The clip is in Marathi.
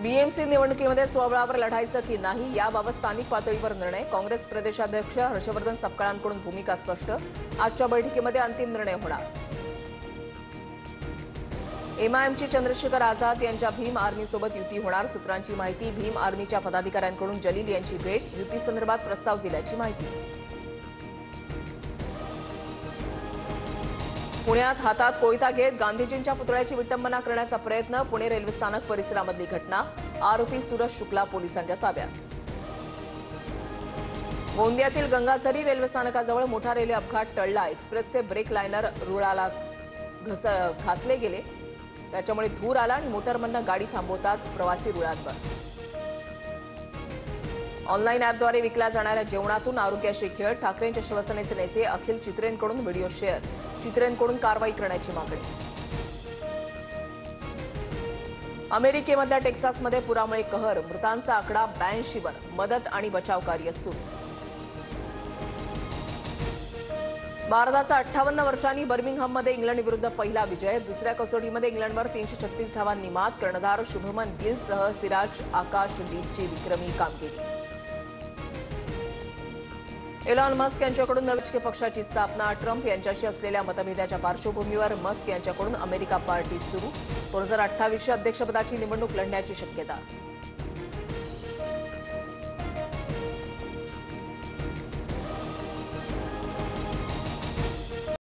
बीएमसी निवडणुकीमध्ये स्वबळावर लढायचं की नाही याबाबत स्थानिक पातळीवर निर्णय. काँग्रेस प्रदेशाध्यक्ष हर्षवर्धन सपकाळांकडून भूमिका स्पष्ट. आजच्या बैठकीमध्ये अंतिम निर्णय होणार. एमआयएमचे चंद्रशेखर आझाद यांच्या भीम आर्मीसोबत युती होणार. सूत्रांची माहिती. भीम आर्मीच्या पदाधिकाऱ्यांकडून जलील यांची भेट. युतीसंदर्भात प्रस्ताव दिल्याची माहिती. पुण्यात हातात कोयता घेत गांधीजींच्या पुतळ्याची विटंबना करण्याचा प्रयत्न. पुणे रेल्वे स्थानक परिसरामधली घटना. आरोपी सूरज शुक्ला पोलिसांच्या ताब्यात. गोंदियातील गंगाझरी रेल्वे स्थानकाजवळ मोठा रेल्वे अपघात टळला. एक्सप्रेसचे ब्रेक लायनर रुळाला घासले गेले. त्याच्यामुळे धूर आला आणि मोटरमधनं गाडी थांबवताच प्रवासी रुळांवर. ऑनलाईन ॲपद्वारे विकल्या जाणाऱ्या जेवणातून आरोग्याशी खेळ. ठाकरेंच्या शिवसेनेचे नेते अखिल चित्रेंकडून व्हिडिओ शेअर. चित्रेंकडून कारवाई करण्याची मागणी. अमेरिकेमधल्या टेक्सासमध्ये पुरामुळे कहर. मृतांचा आकडा 82 वर. मदत आणि बचाव कार्य सुरू. भारताचा 58 वर्षांनी बर्मिंगहममध्ये इंग्लंडविरुद्ध पहिला विजय. दुसऱ्या कसोटीमध्ये इंग्लंडवर 336 धावांनी मात. कर्णधार शुभमन गिलसह सिराज आकाशदीपची विक्रमी कामगिरी. एलॉन मस्क यांच्याकडून नवे पक्षाची स्थापना. ट्रम्प यांच्याशी असलेल्या मतभेदाच्या पार्श्वभूमीवर मस्क यांच्याकडून अमेरिका पार्टी सुरू. 2028 अध्यक्षपदाची निवडणूक लढण्याची शक्यता.